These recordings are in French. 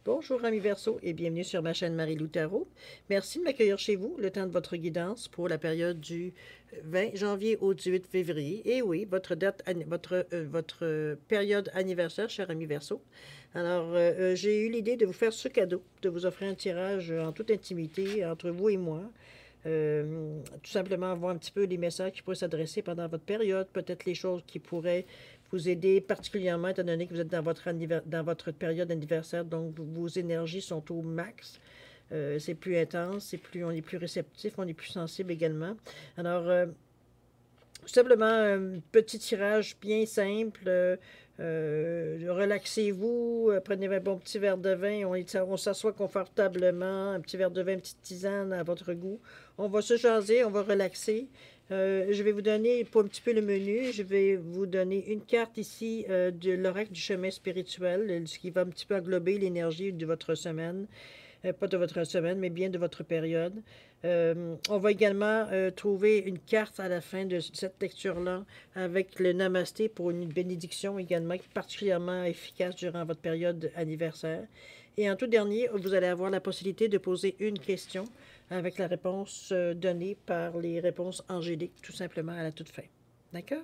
Bonjour amis Verseau et bienvenue sur ma chaîne Marie-Lou Tarot. Merci de m'accueillir chez vous le temps de votre guidance pour la période du 20 janvier au 18 février. Et oui, votre période anniversaire, cher ami Verseau. Alors, j'ai eu l'idée de vous faire ce cadeau, de vous offrir un tirage en toute intimité entre vous et moi. Tout simplement voir un petit peu les messages qui pourraient s'adresser pendant votre période, peut-être les choses qui pourraient vous aider particulièrement, étant donné que vous êtes dans votre période d'anniversaire, donc vos énergies sont au max. C'est plus intense, on est plus réceptif, on est plus sensible également. Alors, tout simplement, un petit tirage bien simple. Relaxez-vous, prenez un bon petit verre de vin, on s'assoit confortablement, un petit verre de vin, une petite tisane à votre goût. On va se jaser, on va relaxer. Je vais vous donner, pour un petit peu le menu, je vais vous donner une carte ici de l'oracle du chemin spirituel, ce qui va un petit peu englober l'énergie de votre semaine. Pas de votre semaine, mais bien de votre période. On va également trouver une carte à la fin de cette lecture-là avec le Namasté pour une bénédiction également particulièrement efficace durant votre période anniversaire. Et en tout dernier, vous allez avoir la possibilité de poser une question avec la réponse donnée par les réponses angéliques, tout simplement à la toute fin. D'accord?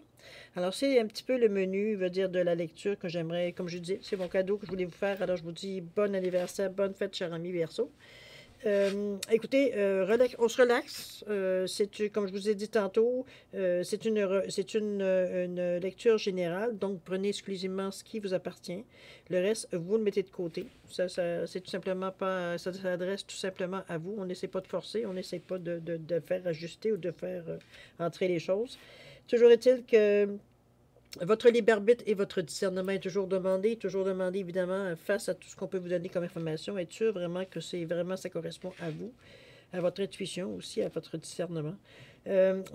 Alors, c'est un petit peu le menu, veut dire, de la lecture que j'aimerais, comme je dis, c'est mon cadeau que je voulais vous faire. Alors, je vous dis bon anniversaire, bonne fête, cher ami Verseau. Écoutez, on se relaxe. Comme je vous ai dit tantôt, c'est une lecture générale, donc prenez exclusivement ce qui vous appartient. Le reste, vous le mettez de côté. C'est tout simplement pas, ça s'adresse tout simplement à vous. On n'essaie pas de forcer, on n'essaie pas de faire ajuster ou de faire entrer les choses. Toujours est-il que votre libre arbitre et votre discernement est toujours demandé évidemment face à tout ce qu'on peut vous donner comme information, être sûr vraiment que ça correspond à vous, à votre intuition aussi, à votre discernement.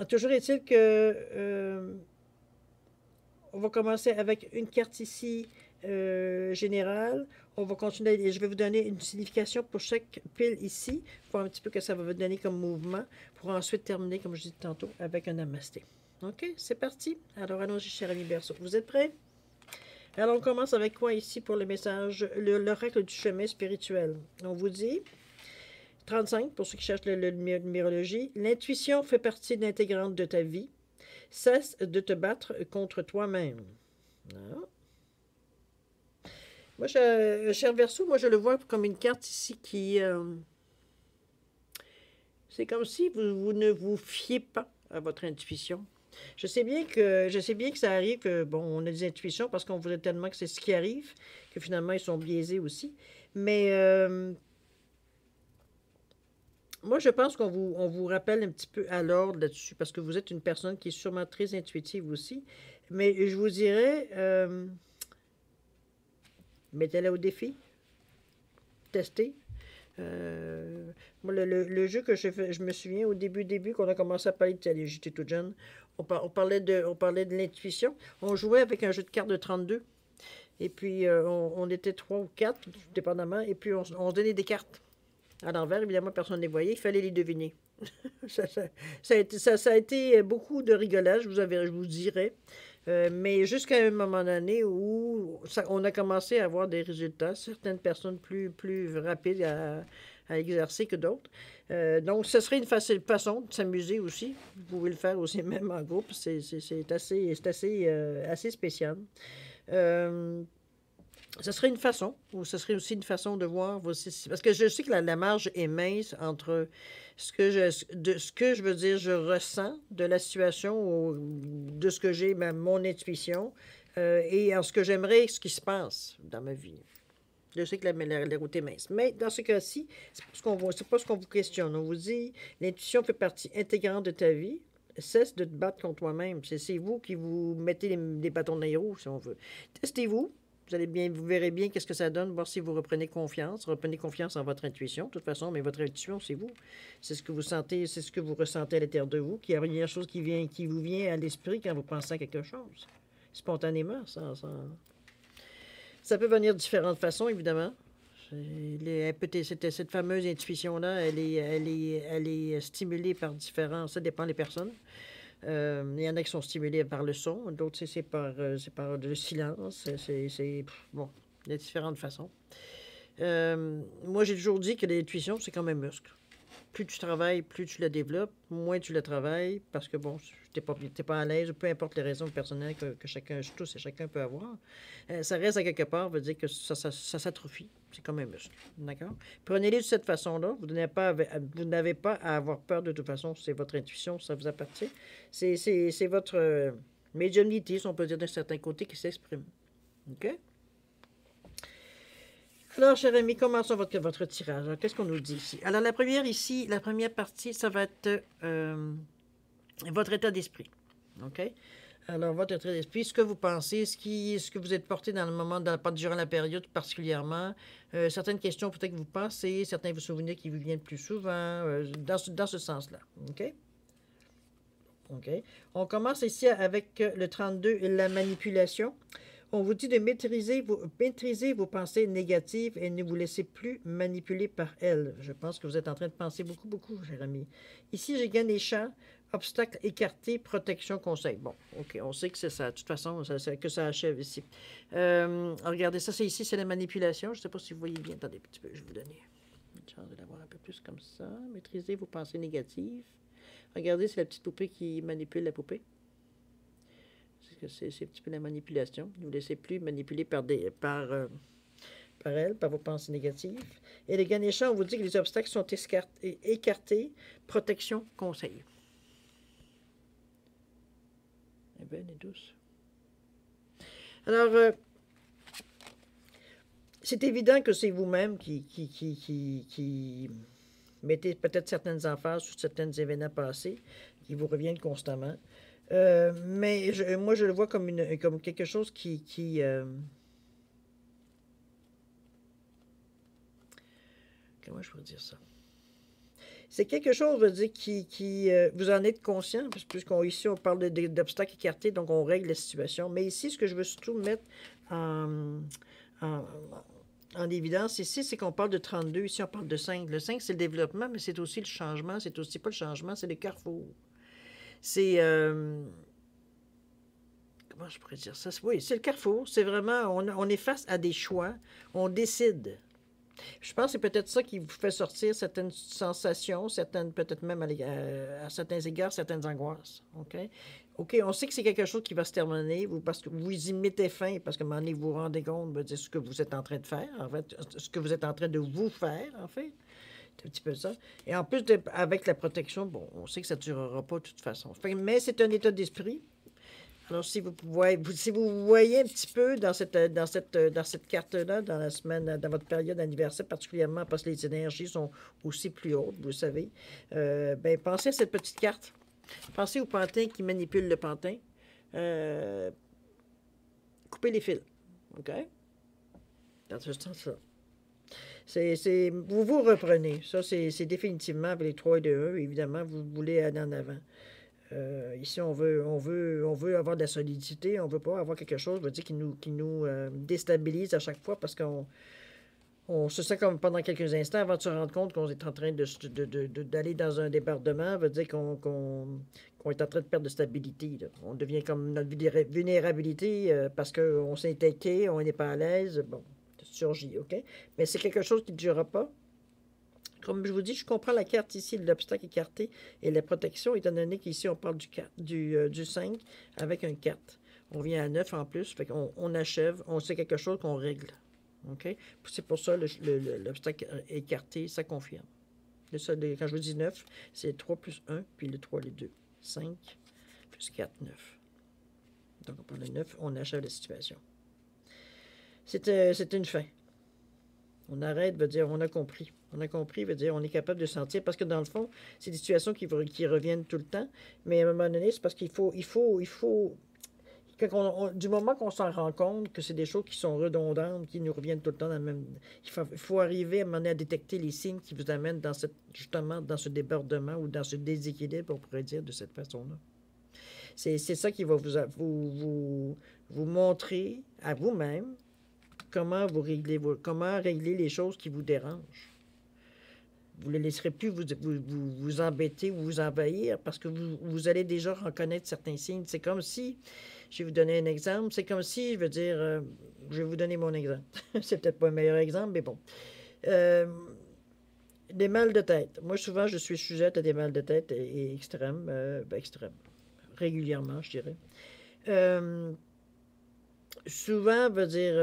Toujours est-il que on va commencer avec une carte ici générale. On va continuer et je vais vous donner une signification pour chaque pile ici, pour un petit peu que ça va vous donner comme mouvement, pour ensuite terminer, comme je disais tantôt, avec un namasté. OK, c'est parti. Alors, allons-y, cher ami Verseau. Vous êtes prêts? Alors, on commence avec quoi ici pour le message? L'oracle du chemin spirituel. On vous dit, 35, pour ceux qui cherchent le numérologie, l'intuition fait partie intégrante de ta vie. Cesse de te battre contre toi-même. Non. Moi, cher Verseau, moi, je le vois comme une carte ici qui... c'est comme si vous ne vous fiez pas à votre intuition. Je sais bien que ça arrive que, bon, on a des intuitions parce qu'on voudrait tellement que c'est ce qui arrive, que finalement, ils sont biaisés aussi. Mais moi, je pense on vous rappelle un petit peu à l'ordre là-dessus, parce que vous êtes une personne qui est sûrement très intuitive aussi. Mais je vous dirais, mettez-la au défi, testez. Moi, le jeu que j'ai fait, je me souviens au début qu'on a commencé à parler de allez, j'étais toute jeune, on parlait de l'intuition. On jouait avec un jeu de cartes de 32. Et puis, on était 3 ou 4, dépendamment. Et puis, on se donnait des cartes. À l'envers, évidemment, personne ne les voyait. Il fallait les deviner. Ça a été beaucoup de rigolage, je vous dirais. Mais jusqu'à un moment donné où on a commencé à avoir des résultats, certaines personnes plus rapides à exercer que d'autres. Donc, ce serait une facile façon de s'amuser aussi. Vous pouvez le faire aussi même en groupe. C'est assez spécial. Ce serait une façon, ou ce serait aussi une façon de voir, parce que je sais que la marge est mince entre ce que je veux dire, je ressens de la situation, ou de ce que j'ai, mon intuition, et en ce que j'aimerais, ce qui se passe dans ma vie. Je sais que la route est mince. Mais dans ce cas-ci, c'est pas ce qu'on vous questionne. On vous dit, l'intuition fait partie intégrante de ta vie. Cesse de te battre contre toi-même. C'est vous qui vous mettez des bâtons dans les roues, si on veut. Testez-vous. Vous verrez bien qu'est-ce que ça donne, voir si vous reprenez confiance. Reprenez confiance en votre intuition, de toute façon, mais votre intuition, c'est vous. C'est ce que vous sentez, c'est ce que vous ressentez à l'intérieur de vous, qu'il y a une chose qui vous vient à l'esprit quand vous pensez à quelque chose. Spontanément, ça peut venir de différentes façons, évidemment. Cette fameuse intuition-là, elle est stimulée par ça dépend des personnes. Il y en a qui sont stimulés par le son, d'autres c'est par le silence. Bon, il y a différentes façons. Moi, j'ai toujours dit que l'intuition, c'est comme un muscle. Plus tu travailles, plus tu la développes, moins tu la travailles, parce que, bon, tu n'es pas à l'aise, ou peu importe les raisons personnelles que chacun, tous et chacun peut avoir, ça reste à quelque part, veut dire que ça s'atrophie. C'est comme un muscle. D'accord? Prenez-les de cette façon-là. Vous n'avez pas à avoir peur de toute façon. C'est votre intuition, ça vous appartient. C'est votre médiumnité, si on peut dire d'un certain côté, qui s'exprime. OK? Alors, cher ami, commençons votre tirage. Qu'est-ce qu'on nous dit ici? Alors, la première partie, ça va être votre état d'esprit. OK? Alors, votre état d'esprit, ce que vous pensez, ce que vous êtes porté dans le moment, durant la période particulièrement, certaines questions peut-être que vous pensez, certains vous souvenirs qui vous viennent plus souvent, dans ce sens-là. OK? OK. On commence ici avec le 32, la manipulation. On vous dit de maîtriser vos pensées négatives et ne vous laissez plus manipuler par elles. Je pense que vous êtes en train de penser beaucoup, beaucoup, cher ami. Ici, j'ai gagné champ, obstacles écartés, protection, conseil. Bon, OK, on sait que c'est ça. De toute façon, que ça achève ici. Regardez, ça, c'est ici, c'est la manipulation. Je ne sais pas si vous voyez bien. Attendez un petit peu, je vais vous donner une chance de l'avoir un peu plus comme ça. Maîtrisez vos pensées négatives. Regardez, c'est la petite poupée qui manipule la poupée. C'est un petit peu la manipulation. Ne vous laissez plus manipuler par elle, par vos pensées négatives. Et les Ganesha, on vous dit que les obstacles sont écartés. Protection, conseil. Eh bien, elle est douce. Alors, c'est évident que c'est vous-même qui mettez peut-être certaines emphases sur certains événements passés qui vous reviennent constamment. Mais moi, je le vois comme quelque chose comment je pourrais dire ça? C'est quelque chose, je veux dire, vous en êtes conscient, puisqu'ici, on parle d'obstacles écartés, donc on règle la situation. Mais ici, ce que je veux surtout mettre en évidence ici, c'est qu'on parle de 32, ici, on parle de 5. Le 5, c'est le développement, mais c'est aussi le changement. C'est aussi pas le changement, c'est le carrefour. C'est... comment je pourrais dire ça? Oui, c'est le carrefour. C'est vraiment, on est face à des choix. On décide. Je pense que c'est peut-être ça qui vous fait sortir certaines sensations, peut-être même à certains égards, certaines angoisses. OK? OK, on sait que c'est quelque chose qui va se terminer, parce que vous y mettez fin, parce qu'à un moment donné, vous vous rendez compte de ce que vous êtes en train de faire, en fait, ce que vous êtes en train de vous faire, en fait. C'est un petit peu ça. Et en plus, avec la protection, bon, on sait que ça ne durera pas de toute façon. Mais c'est un état d'esprit. Alors, si vous voyez un petit peu dans cette carte-là, dans la semaine, dans votre période d'anniversaire, particulièrement parce que les énergies sont aussi plus hautes, vous le savez, ben, pensez à cette petite carte. Pensez au pantin qui manipule le pantin. Coupez les fils. OK? Dans ce sens-là. Vous vous reprenez. Ça, c'est définitivement avec les 3 et 2 1, évidemment, vous voulez aller en avant. Ici, on veut avoir de la solidité, on ne veut pas avoir quelque chose qui nous déstabilise à chaque fois parce qu'on se sent comme pendant quelques instants avant de se rendre compte qu'on est en train d'aller dans un débordement, veut dire qu'on est en train de perdre de stabilité. Là. On devient comme notre vulnérabilité parce qu'on s'est inquiété, on n'est pas à l'aise. Bon, ça surgit, OK? Mais c'est quelque chose qui ne durera pas. Comme je vous dis, je comprends la carte ici, l'obstacle écarté et la protection, étant donné qu'ici, on parle du 5 avec un 4. On vient à 9 en plus, fait qu'on achève, on sait quelque chose qu'on règle. OK? C'est pour ça l'obstacle écarté, ça confirme. Quand je vous dis 9, c'est 3 plus 1, puis le 3, les 2. 5 plus 4, 9. Donc, on parle de 9, on achève la situation. C'est une fin. On arrête, veut dire, on a compris. On a compris, veut dire, on est capable de sentir. Parce que dans le fond, c'est des situations qui reviennent tout le temps. Mais à un moment donné, c'est parce qu'il faut du moment qu'on s'en rend compte que c'est des choses qui sont redondantes, qui nous reviennent tout le temps dans le même... Il faut arriver à un moment donné à détecter les signes qui vous amènent justement dans ce débordement ou dans ce déséquilibre, on pourrait dire, de cette façon-là. C'est ça qui va vous montrer à vous-même comment régler les choses qui vous dérangent. Vous ne laisserez plus vous embêter ou vous envahir parce que vous allez déjà reconnaître certains signes. C'est comme si, Je vais vous donner un exemple. C'est comme si, je veux dire, je vais vous donner mon exemple. C'est peut-être pas le meilleur exemple, mais bon. Euh, des mal de tête. Moi, souvent, je suis sujette à des mal de tête extrêmes, extrêmes, régulièrement, je dirais. Euh, souvent, veut dire,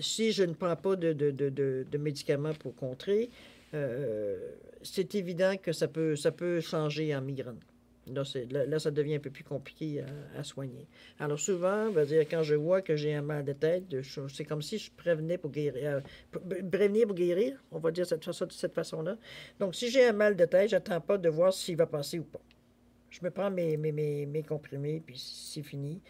si je ne prends pas de médicaments pour contrer, euh, c'est évident que ça peut changer en migraine. Là, ça devient un peu plus compliqué à soigner. Alors souvent, veut dire, quand je vois que j'ai un mal de tête, c'est comme si je prévenais pour guérir, prévenir pour guérir, on va dire ça de cette façon-là. Donc, si j'ai un mal de tête, j'attends pas de voir s'il va passer ou pas. Je me prends mes comprimés, puis c'est fini.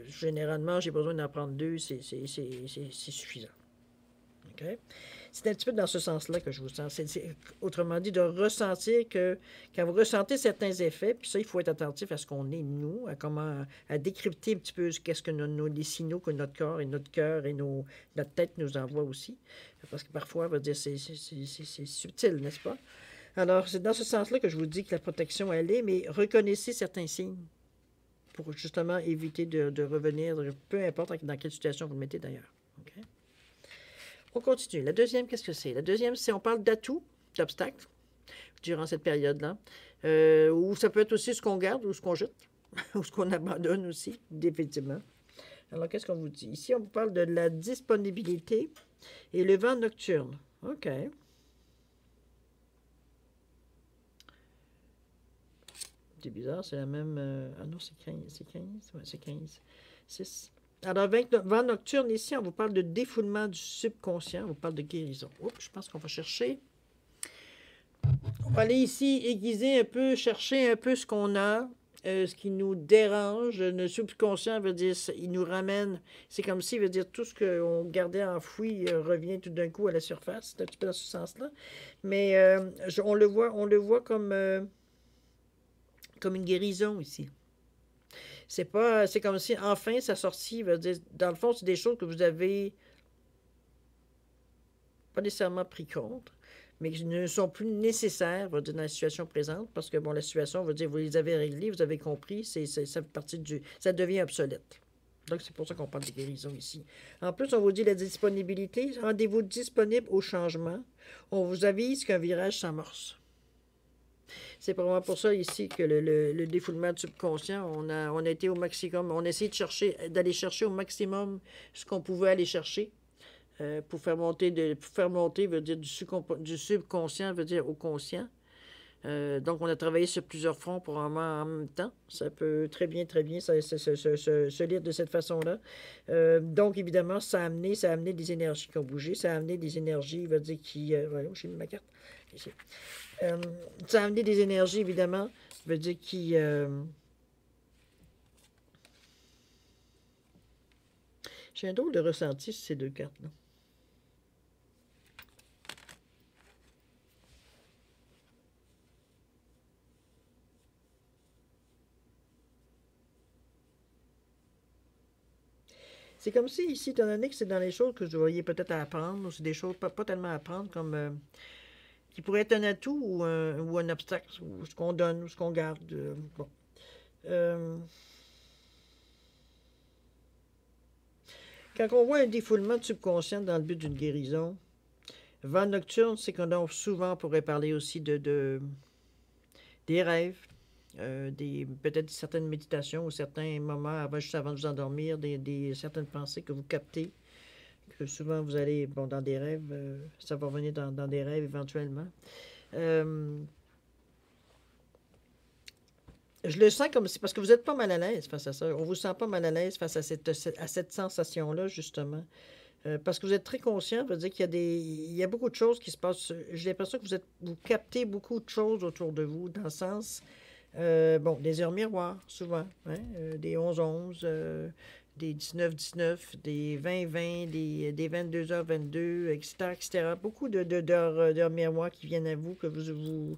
Généralement, j'ai besoin d'en prendre deux, c'est suffisant. OK? C'est un petit peu dans ce sens-là que je vous sens. Autrement dit, de ressentir que quand vous ressentez certains effets, puis ça, il faut être attentif à ce qu'on est, nous, à décrypter un petit peu qu'est-ce que les signaux que notre corps et notre cœur et notre tête nous envoient aussi. Parce que parfois, on va dire, c'est subtil, n'est-ce pas? Alors, c'est dans ce sens-là que je vous dis que la protection, elle est, mais reconnaissez certains signes pour justement éviter de revenir, peu importe dans quelle situation vous le mettez d'ailleurs. OK? On continue. La deuxième, qu'est-ce que c'est? La deuxième, c'est on parle d'atouts, d'obstacles, durant cette période-là. Ou ça peut être aussi ce qu'on garde ou ce qu'on jette, ou ce qu'on abandonne aussi, définitivement. Alors, qu'est-ce qu'on vous dit? Ici, on vous parle de la disponibilité et le vent nocturne. OK. C'est bizarre, c'est la même... Ah non, c'est 15. C'est 15? Ouais, c'est 15. 6. Alors, avec le vent nocturne, ici, on vous parle de défoulement du subconscient. On vous parle de guérison. Oups, je pense qu'on va chercher. On va aller ici aiguiser un peu, chercher un peu ce qu'on a, ce qui nous dérange. Le subconscient veut dire, il nous ramène. C'est comme si, veut dire, tout ce qu'on gardait enfoui revient tout d'un coup à la surface. C'est un petit peu dans ce sens-là. Mais on le voit comme une guérison ici. C'est comme si enfin sa sortie veut dire, dans le fond, c'est des choses que vous avez pas nécessairement pris compte, mais qui ne sont plus nécessaires, va dire, dans la situation présente, parce que bon, la situation, veut dire, vous les avez réglées, vous avez compris, ça fait partie ça devient obsolète. Donc, c'est pour ça qu'on parle de guérison ici. En plus, on vous dit la disponibilité, rendez-vous disponible au changement. On vous avise qu'un virage s'amorce. C'est probablement pour ça ici que le défoulement du subconscient, on a été au maximum, on a essayé d'aller chercher au maximum ce qu'on pouvait aller chercher pour faire monter, veut dire, du subconscient, veut dire au conscient. Donc, on a travaillé sur plusieurs fronts pour en même temps. Ça peut très bien se lire de cette façon-là. Donc, évidemment, ça a amené des énergies qui ont bougé. Ça a amené des énergies, veut dire, voilà, j'ai mis ma carte. Ici. Ça a amené des énergies, évidemment, veut dire qui... J'ai un drôle de ressenti sur ces deux cartes-là. C'est comme si, ici, étant donné que c'est dans les choses que vous voyez peut-être à apprendre, ou c'est des choses pas tellement à apprendre, comme qui pourrait être un atout ou un obstacle, ou ce qu'on donne, ou ce qu'on garde. Bon. Quand on voit un défoulement de subconscient dans le but d'une guérison, vent nocturne, c'est qu'on a souvent pourrait parler aussi des rêves, peut-être certaines méditations ou certains moments juste avant de vous endormir, certaines pensées que vous captez, que souvent vous allez, bon, dans des rêves, ça va venir dans des rêves éventuellement. Je le sens comme si, parce que vous n'êtes pas mal à l'aise face à ça. On vous sent pas mal à l'aise face à cette sensation-là, justement. Parce que vous êtes très conscient, ça veut dire il y a beaucoup de choses qui se passent. J'ai l'impression que vous captez beaucoup de choses autour de vous, dans le sens, bon, des heures miroirs, souvent, hein, des 11-11, des 19-19, des 20-20, des 22h22, etc., etc. Beaucoup d'heures miroirs qui viennent à vous, que vous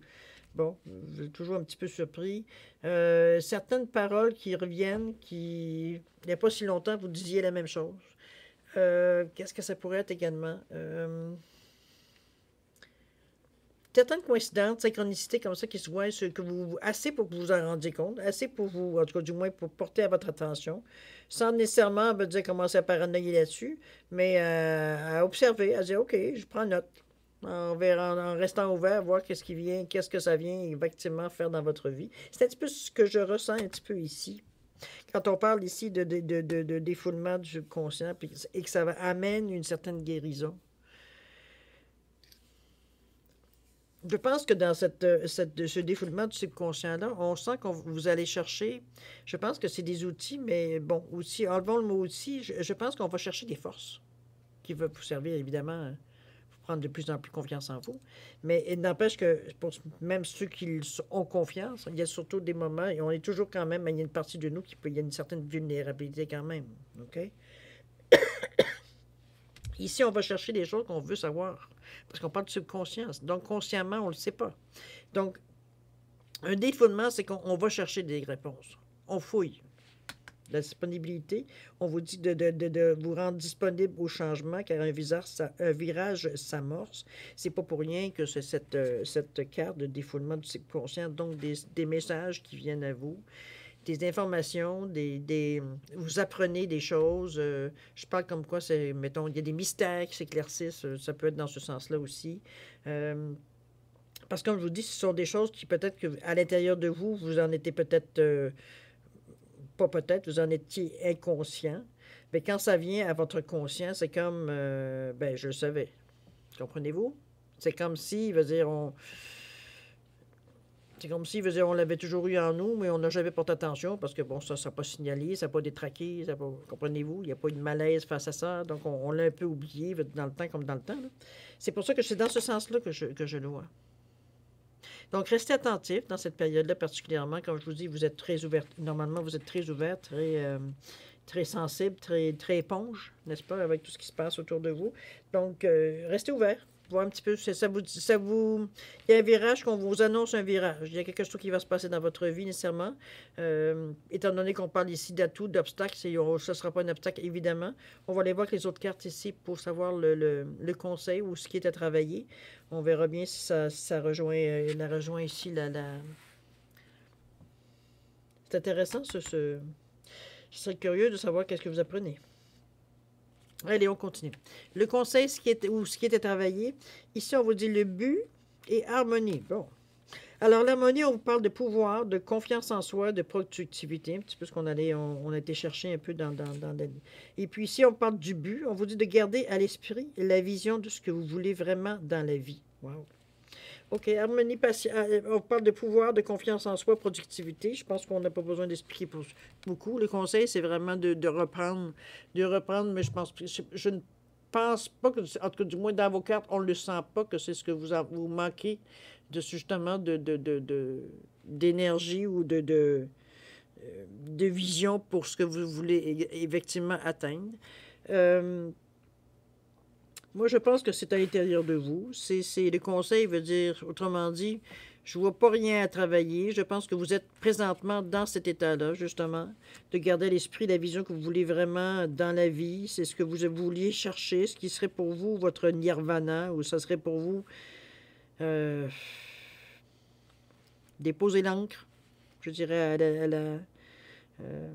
bon, vous êtes toujours un petit peu surpris. Certaines paroles qui reviennent, il n'y a pas si longtemps, vous disiez la même chose. Qu'est-ce que ça pourrait être également? certaines coïncidences, synchronicités comme ça qui se voient, que vous, assez pour que vous vous en rendiez compte, assez pour vous, en tout cas du moins pour porter à votre attention, sans nécessairement me dire commencer à paranoïer là-dessus, mais à observer, à dire OK, je prends note. En restant ouvert, voir qu'est-ce qui vient, qu'est-ce que ça vient effectivement faire dans votre vie. C'est un petit peu ce que je ressens un petit peu ici. Quand on parle ici de défoulement du subconscient et que ça amène une certaine guérison. Je pense que dans ce défoulement du subconscient-là, on sent que vous allez chercher, je pense que c'est des outils, mais bon, outils, enlevons le mot outil, je pense qu'on va chercher des forces qui vont vous servir, évidemment, pour prendre de plus en plus confiance en vous. Mais il n'empêche que pour même ceux qui ont confiance, il y a surtout des moments, et on est toujours quand même, il y a une partie de nous il y a une certaine vulnérabilité quand même, OK? Ici, on va chercher des choses qu'on veut savoir. Parce qu'on parle de subconscience. Donc, consciemment, on ne le sait pas. Donc, un défoulement, c'est qu'on va chercher des réponses. On fouille. La disponibilité, on vous dit de vous rendre disponible au changement, car un virage s'amorce. C'est pas pour rien que c'est cette carte de défoulement du subconscient, donc des messages qui viennent à vous, des informations, vous apprenez des choses. Je parle comme quoi, mettons, il y a des mystères qui s'éclaircissent. Ça peut être dans ce sens-là aussi. Parce que, comme je vous dis, ce sont des choses qui peut-être qu'à l'intérieur de vous, vous en étiez peut-être, pas peut-être, vous en étiez inconscient. Mais quand ça vient à votre conscient, c'est comme, ben, je le savais. Comprenez-vous? C'est comme si, il veut dire, c'est comme si, on l'avait toujours eu en nous, mais on n'a jamais porté attention parce que, bon, ça n'a pas signalé, ça n'a pas détraqué, comprenez-vous? Il n'y a pas eu de malaise face à ça, donc on l'a un peu oublié dans le temps comme dans le temps. C'est pour ça que c'est dans ce sens-là que je le vois. Donc, restez attentif dans cette période-là particulièrement. Comme je vous dis, vous êtes très ouvert. Normalement, vous êtes très ouvert, très sensible, très éponge, n'est-ce pas, avec tout ce qui se passe autour de vous. Donc, restez ouvert. Voir un petit peu, il y a un virage qu'on vous annonce un virage. Il y a quelque chose qui va se passer dans votre vie nécessairement. Étant donné qu'on parle ici d'atouts, d'obstacles, ce ne sera pas un obstacle, évidemment. On va aller voir avec les autres cartes ici pour savoir le conseil ou ce qui est à travailler. On verra bien si ça rejoint, la rejoint ici. C'est intéressant, Je serais curieux de savoir qu'est-ce que vous apprenez. Allez, on continue. Le conseil, ce qui est à travailler. Ici, on vous dit le but et harmonie. Bon. Alors, l'harmonie, on vous parle de pouvoir, de confiance en soi, de productivité, un petit peu ce qu'on on a été chercher un peu dans Et puis ici, on parle du but. On vous dit de garder à l'esprit la vision de ce que vous voulez vraiment dans la vie. Wow. OK, harmonie, on parle de pouvoir, de confiance en soi, productivité. Je pense qu'on n'a pas besoin d'expliquer beaucoup. Le conseil, c'est vraiment de reprendre, mais je ne pense pas que, en tout cas, du moins dans vos cartes, on ne le sent pas que c'est ce que vous manquez justement d'énergie ou de vision pour ce que vous voulez effectivement atteindre. Moi, je pense que c'est à l'intérieur de vous. Le conseil veut dire, autrement dit, je ne vois pas rien à travailler. Je pense que vous êtes présentement dans cet état-là, justement, de garder à l'esprit la vision que vous voulez vraiment dans la vie. C'est ce que vous vouliez chercher, ce qui serait pour vous votre nirvana, ou ça serait pour vous déposer l'encre, je dirais,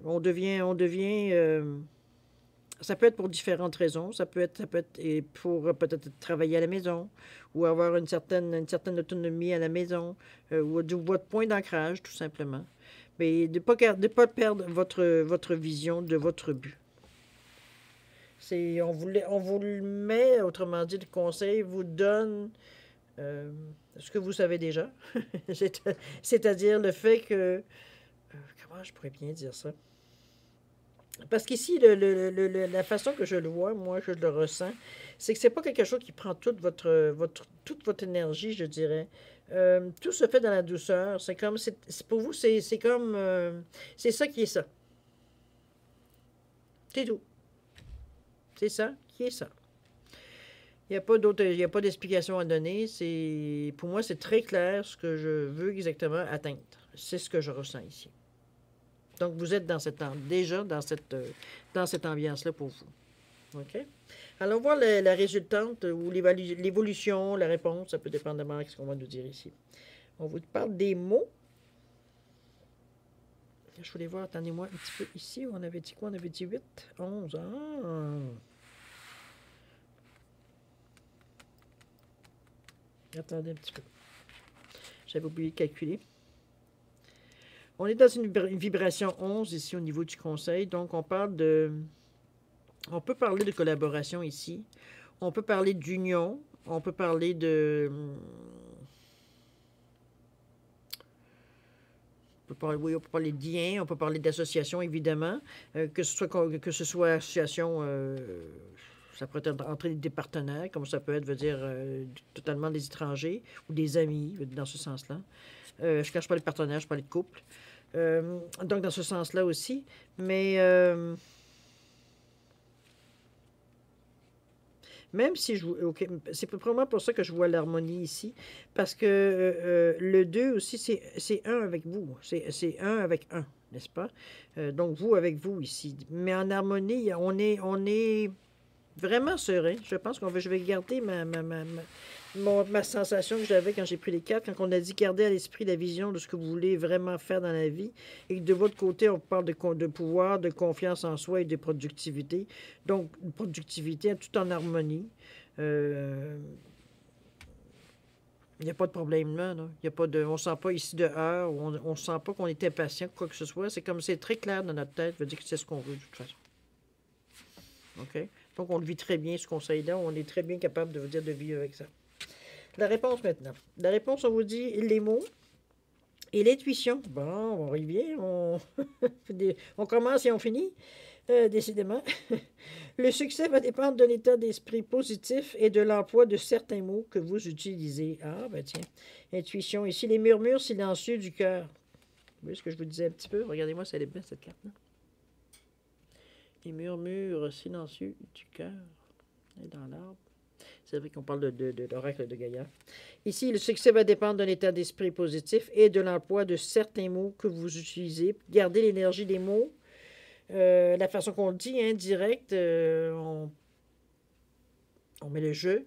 on devient ça peut être pour différentes raisons. Ça peut être pour peut-être travailler à la maison ou avoir une certaine autonomie à la maison ou votre point d'ancrage, tout simplement. Mais de ne pas perdre votre vision de votre but. On vous le met, autrement dit, le conseil vous donne ce que vous savez déjà. C'est-à-dire le fait que... comment je pourrais bien dire ça? Parce qu'ici, la façon que je le vois, moi, que je le ressens, c'est que c'est pas quelque chose qui prend toute votre énergie, je dirais. Tout se fait dans la douceur. C'est comme, pour vous, c'est comme, c'est ça qui est ça. C'est tout. C'est ça qui est ça. Il n'y a pas d'explication à donner. Pour moi, c'est très clair ce que je veux exactement atteindre. C'est ce que je ressens ici. Donc, vous êtes déjà dans cette ambiance-là pour vous. OK? Allons voir la résultante ou l'évolution, la réponse. Ça peut dépendamment de ce qu'on va nous dire ici. On vous parle des mots. Je voulais voir, attendez-moi un petit peu ici. On avait dit quoi? On avait dit 8, 11. Ah! Attendez un petit peu. J'avais oublié de calculer. On est dans une vibration 11 ici au niveau du conseil. Donc, on parle de... On peut parler de collaboration ici. On peut parler d'union. On peut parler de... Oui, on peut parler de liens, on peut parler d'association, évidemment. Que ce soit association, ça pourrait être entre des partenaires, comme ça peut être, veut dire, totalement des étrangers ou des amis, dans ce sens-là. Quand je parle de partenaire, je parle de couple. Donc, dans ce sens-là aussi. Mais même si je... OK, c'est probablement pour ça que je vois l'harmonie ici. Parce que le 2 aussi, c'est un avec vous. C'est un avec un, n'est-ce pas? Donc, vous avec vous ici. Mais en harmonie, on est vraiment serein. Je pense je vais garder ma sensation que j'avais quand j'ai pris les cartes, quand on a dit garder à l'esprit la vision de ce que vous voulez vraiment faire dans la vie, et que de votre côté, on parle de pouvoir, de confiance en soi et de productivité. Donc, une productivité tout en harmonie. Il n'y a pas de problème là. Il y a pas de, on ne sent pas ici de heurts, on ne sent pas qu'on est impatient, quoi que ce soit. C'est comme c'est très clair dans notre tête, veut dire que c'est ce qu'on veut de toute façon. OK? Donc, on le vit très bien, ce conseil-là. On est très bien capable de vous dire de vivre avec ça. La réponse maintenant. La réponse, on vous dit les mots et l'intuition. Bon, on revient, on commence et on finit, décidément. Le succès va dépendre d'un état d'esprit positif et de l'emploi de certains mots que vous utilisez. Ah, ben tiens. Intuition ici, les murmures silencieux du cœur. Vous voyez ce que je vous disais un petit peu? Regardez-moi, ça est bien cette carte-là. Les murmures silencieux du cœur. Et dans l'arbre. C'est vrai qu'on parle de l'oracle de Gaïa. Ici, le succès va dépendre d'un état d'esprit positif et de l'emploi de certains mots que vous utilisez. Gardez l'énergie des mots. La façon qu'on le dit, direct, on met le jeu.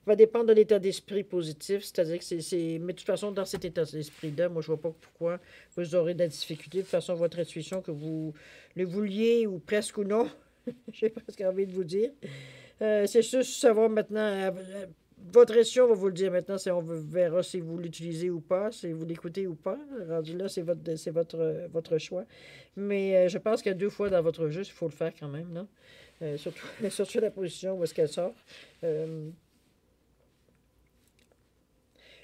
Va dépendre de l'état d'esprit positif, c'est-à-dire que c'est... Mais de toute façon, dans cet état d'esprit-là, moi, je ne vois pas pourquoi vous aurez de la difficulté. De toute façon, votre intuition, que vous le vouliez ou presque ou non, j'ai presque envie de vous dire. C'est juste savoir maintenant, votre intuition va vous le dire maintenant, on verra si vous l'utilisez ou pas, si vous l'écoutez ou pas. Rendu là, c'est votre choix. Mais je pense qu'il y a 2 fois dans votre jeu, il faut le faire quand même, non? Surtout la position où est-ce qu'elle sort.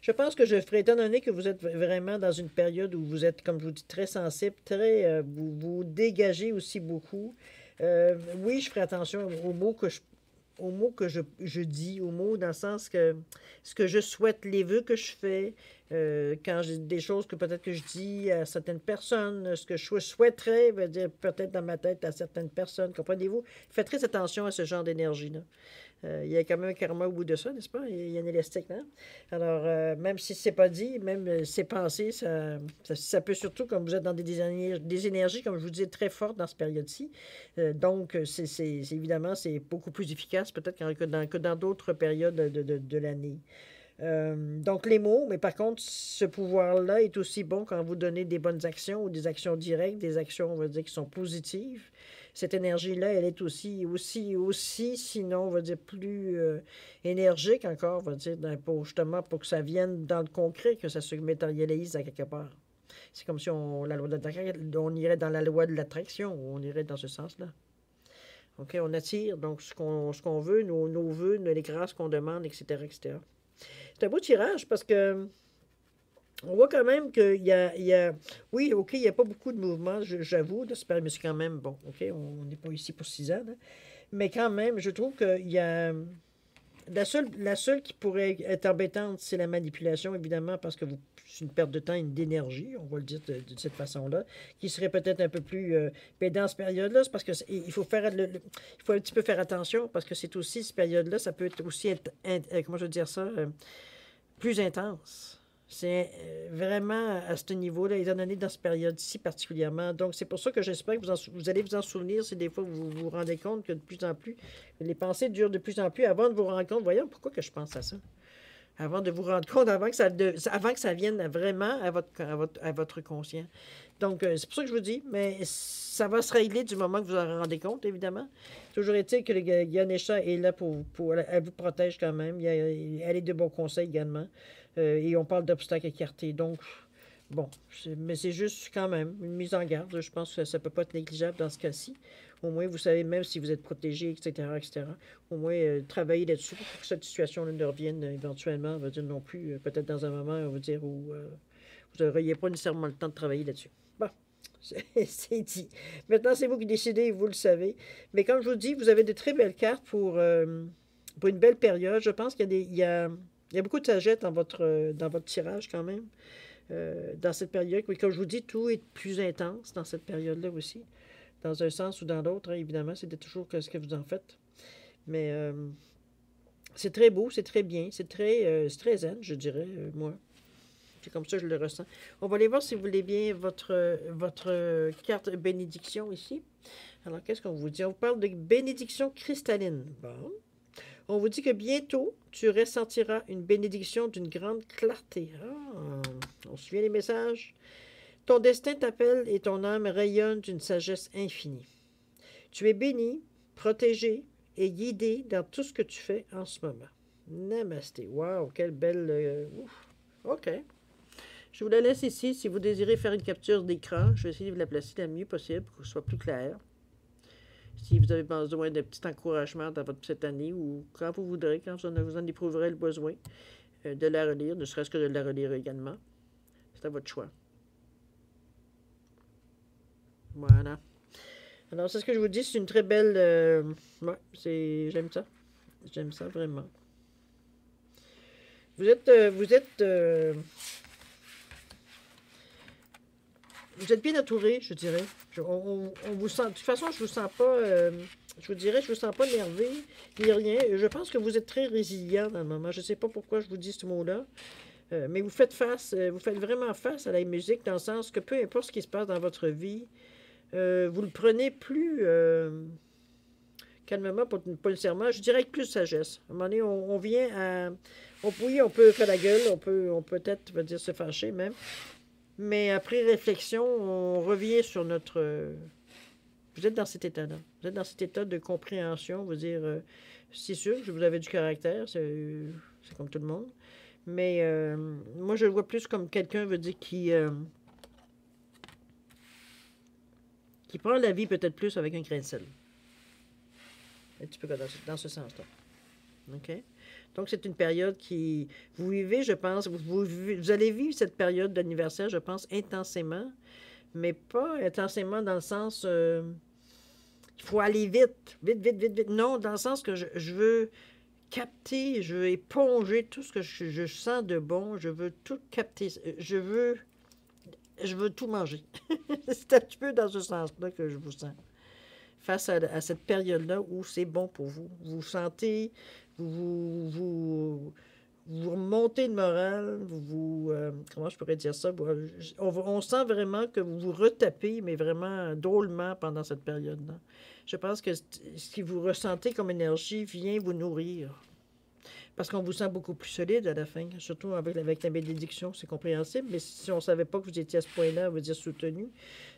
Je pense que je ferai, étant donné que vous êtes vraiment dans une période où vous êtes, comme je vous dis, très sensible, très, vous dégagez aussi beaucoup. Oui, je ferai attention aux mots que je dis, aux mots dans le sens que ce que je souhaite, les vœux que je fais, quand j'ai des choses que peut-être que je dis à certaines personnes, ce que je souhaiterais, veut dire peut-être dans ma tête à certaines personnes, comprenez-vous? Faites très attention à ce genre d'énergie-là. Il y a quand même un karma au bout de ça, n'est-ce pas? Il y a un élastique, là. Alors, même si c'est pas dit, même c'est pensé, ça peut surtout, comme vous êtes dans des énergies, comme je vous disais, très fortes dans cette période-ci. Donc, évidemment, c'est beaucoup plus efficace peut-être que dans d'autres périodes de l'année. Donc, les mots, mais par contre, ce pouvoir-là est aussi bon quand vous donnez des bonnes actions ou des actions directes, des actions, on va dire, qui sont positives. Cette énergie-là, elle est aussi, sinon, on va dire, plus énergique encore, on va dire, justement, pour que ça vienne dans le concret, que ça se matérialise à quelque part. C'est comme si on irait dans la loi de l'attraction, on irait dans ce sens-là. OK, on attire, donc, ce qu'on veut, nos vœux, les grâces qu'on demande, etc., etc. C'est un beau tirage parce que on voit quand même qu'il y a... Oui, OK, il n'y a pas beaucoup de mouvements, j'avoue, mais c'est quand même bon. OK, on n'est pas ici pour 6 ans. Là. Mais quand même, je trouve qu'il y a... La seule qui pourrait être embêtante, c'est la manipulation, évidemment, parce que c'est une perte de temps et d'énergie, on va le dire de cette façon-là, qui serait peut-être un peu plus... mais dans cette période-là, c'est parce que il faut faire il faut un petit peu faire attention, parce que c'est aussi, cette période-là, ça peut être aussi être comment je veux dire ça, plus intense. C'est vraiment à ce niveau-là, étant donné dans cette période-ci particulièrement. Donc, c'est pour ça que j'espère que vous allez vous en souvenir si des fois vous vous rendez compte que de plus en plus, les pensées durent de plus en plus avant de vous rendre compte. Voyons, pourquoi que je pense à ça? Avant de vous rendre compte, avant que ça vienne vraiment à votre conscient. Donc, c'est pour ça que je vous dis, mais ça va se régler du moment que vous en rendez compte, évidemment. Toujours est-il que Ganesha est là elle vous protège quand même. Elle est de bons conseils également. Et on parle d'obstacles écartés. Donc, bon, mais c'est juste quand même une mise en garde. Je pense que ça ne peut pas être négligeable dans ce cas-ci. Au moins, vous savez même si vous êtes protégé, etc., etc. Au moins, travailler là-dessus pour que cette situation-là ne revienne éventuellement, on va dire non plus, peut-être dans un moment, on va dire, où vous n'auriez pas nécessairement le temps de travailler là-dessus. Bon, c'est dit. Maintenant, c'est vous qui décidez, vous le savez. Mais comme je vous dis, vous avez de très belles cartes pour une belle période. Je pense qu'il y a il y a beaucoup de sagesse dans votre tirage quand même, dans cette période. Oui, comme je vous dis, tout est plus intense dans cette période-là aussi. Dans un sens ou dans l'autre, hein, évidemment, c'est toujours ce que vous en faites. Mais c'est très beau, c'est très bien, c'est très zen, je dirais, moi. C'est comme ça que je le ressens. On va aller voir si vous voulez bien votre carte bénédiction ici. Alors, qu'est-ce qu'on vous dit? On vous parle de bénédiction cristalline. Bon. On vous dit que bientôt, tu ressentiras une bénédiction d'une grande clarté. Ah, on se souvient les messages? Ton destin t'appelle et ton âme rayonne d'une sagesse infinie. Tu es béni, protégé et guidé dans tout ce que tu fais en ce moment. Namasté. Wow, quelle belle... OK. Je vous la laisse ici. Si vous désirez faire une capture d'écran, je vais essayer de vous la placer le mieux possible pour que ce soit plus clair. Si vous avez besoin d'un petit encouragement dans cette année ou quand vous voudrez, quand vous en éprouverez le besoin, de la relire, ne serait-ce que de la relire également. C'est à votre choix. Voilà. Alors, c'est ce que je vous dis, c'est une très belle... j'aime ça. J'aime ça vraiment. Vous êtes bien entouré, je dirais. On vous sent... De toute façon, je vous sens pas... je vous dirais, je vous sens pas nervé, ni rien. Je pense que vous êtes très résilient dans le moment. Je ne sais pas pourquoi je vous dis ce mot-là. Mais vous faites vraiment face à la musique, dans le sens que peu importe ce qui se passe dans votre vie, vous le prenez plus calmement, pas nécessairement, je dirais avec plus de sagesse. À un moment donné, on vient à... oui, on peut faire la gueule, on peut peut-être, dire, se fâcher même, mais après réflexion, on revient sur notre... vous êtes dans cet état-là. Vous êtes dans cet état de compréhension, vous dire, c'est sûr que vous avez du caractère, c'est comme tout le monde, mais moi, je le vois plus comme quelqu'un, veut dire, qui prend la vie peut-être plus avec un grain de sel. Un petit peu dans ce sens-là. OK? Donc, c'est une période qui... Vous vivez, je pense, vous allez vivre cette période d'anniversaire, je pense, intensément, mais pas intensément dans le sens... il faut aller vite, vite, vite, vite, vite. Non, dans le sens que je veux capter, je veux éponger tout ce que je sens de bon, je veux tout capter, je veux tout manger. C'est un petit peu dans ce sens-là que je vous sens. Face à cette période-là où c'est bon pour vous. Vous sentez, vous remontez le moral, comment je pourrais dire ça? On sent vraiment que vous vous retapez, mais vraiment drôlement pendant cette période-là. Je pense que ce que vous ressentez comme énergie vient vous nourrir. Parce qu'on vous sent beaucoup plus solide à la fin, surtout avec la bénédiction, c'est compréhensible. Mais si on ne savait pas que vous étiez à ce point-là, on va dire soutenu,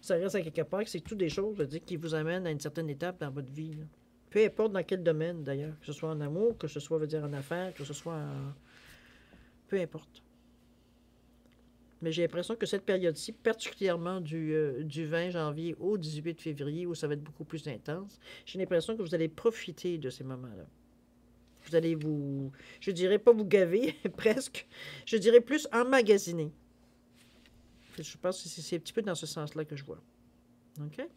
ça reste à quelque part que c'est tout des choses, dire, qui vous amènent à une certaine étape dans votre vie. Là. Peu importe dans quel domaine, d'ailleurs, que ce soit en amour, que ce soit, veut dire, en affaires, que ce soit en... Peu importe. Mais j'ai l'impression que cette période-ci, particulièrement du 20 janvier au 18 février, où ça va être beaucoup plus intense, j'ai l'impression que vous allez profiter de ces moments-là. Vous allez je dirais pas vous gaver, presque. Je dirais plus emmagasiner. Je pense que c'est un petit peu dans ce sens-là que je vois. OK?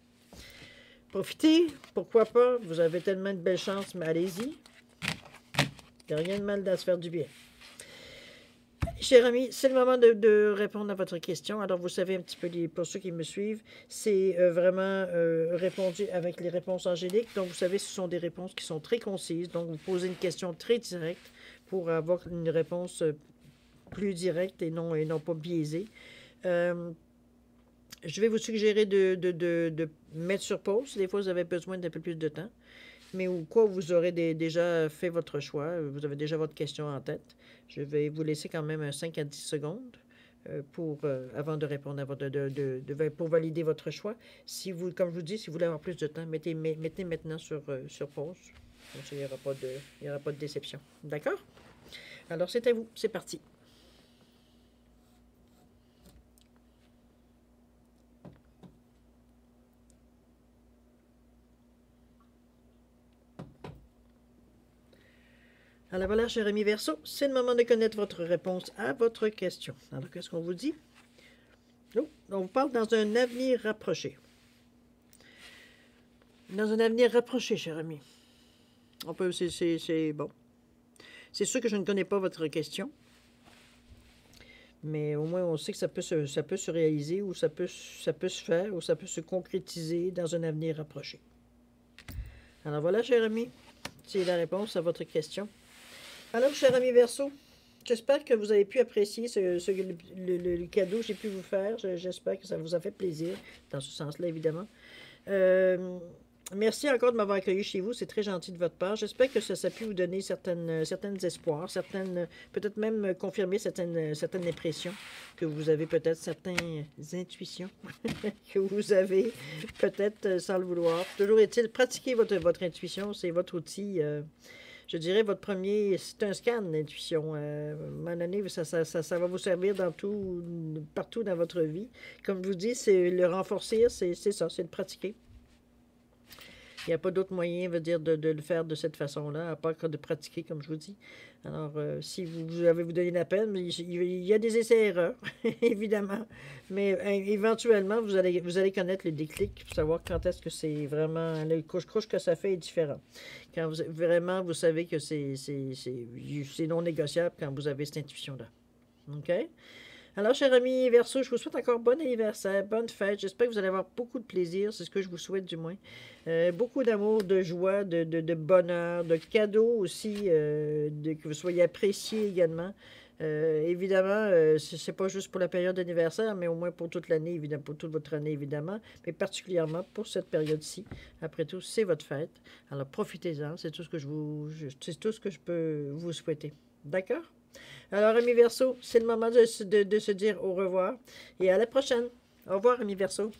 Profitez, pourquoi pas. Vous avez tellement de belles chances, mais allez-y. Il n'y a rien de mal à se faire du bien. Chers amis, c'est le moment de répondre à votre question. Alors, vous savez un petit peu, pour ceux qui me suivent, c'est vraiment répondu avec les réponses angéliques. Donc, vous savez, ce sont des réponses qui sont très concises. Donc, vous posez une question très directe pour avoir une réponse plus direct et non pas biaisé. Je vais vous suggérer de mettre sur pause. Des fois, vous avez besoin d'un peu plus de temps. Mais ou quoi, vous aurez déjà fait votre choix. Vous avez déjà votre question en tête. Je vais vous laisser quand même 5 à 10 secondes avant de répondre à pour valider votre choix. Si vous, comme je vous dis, si vous voulez avoir plus de temps, mettez maintenant sur pause. Comme ça, il n'y aura pas de déception. D'accord? Alors, c'est à vous. C'est parti. Alors voilà, cher ami Verseau, c'est le moment de connaître votre réponse à votre question. Alors, qu'est-ce qu'on vous dit? Oh, on vous parle dans un avenir rapproché. Dans un avenir rapproché, cher ami. On peut, c'est bon. C'est sûr que je ne connais pas votre question, mais au moins on sait que ça peut se réaliser ou ça peut se faire ou ça peut se concrétiser dans un avenir rapproché. Alors voilà, cher ami, c'est la réponse à votre question. Alors, cher ami Verseau, j'espère que vous avez pu apprécier le cadeau que j'ai pu vous faire. J'espère que ça vous a fait plaisir, dans ce sens-là, évidemment. Merci encore de m'avoir accueilli chez vous. C'est très gentil de votre part. J'espère que ça a pu vous donner certains espoirs, peut-être même confirmer certaines impressions, que vous avez peut-être certaines intuitions que vous avez peut-être sans le vouloir. Toujours est-il, pratiquer votre intuition, c'est votre outil. Je dirais votre premier, c'est un scan d'intuition. À un moment donné, ça va vous servir partout dans votre vie. Comme je vous dis, c'est le renforcer, c'est ça, c'est le pratiquer. Il n'y a pas d'autre moyen, veut dire, de le faire de cette façon-là, à part que de pratiquer, comme je vous dis. Alors, si vous avez vous donné la peine, il y a des essais-erreurs, évidemment. Mais éventuellement, vous allez connaître le déclic pour savoir quand est-ce que c'est vraiment... Le couche-couche que ça fait est différent. Quand vraiment, vous savez que c'est non négociable quand vous avez cette intuition-là. OK? Alors, cher ami Verseau, je vous souhaite encore bon anniversaire, bonne fête. J'espère que vous allez avoir beaucoup de plaisir, c'est ce que je vous souhaite du moins. Beaucoup d'amour, de joie, de bonheur, de cadeaux aussi, que vous soyez appréciés également. Évidemment, c'est pas juste pour la période d'anniversaire, mais au moins pour toute l'année, évidemment, pour toute votre année, évidemment, mais particulièrement pour cette période-ci. Après tout, c'est votre fête. Alors, profitez-en, c'est tout ce que c'est tout ce que je peux vous souhaiter. D'accord? Alors, ami Verseau, c'est le moment de se dire au revoir et à la prochaine. Au revoir, ami Verseau.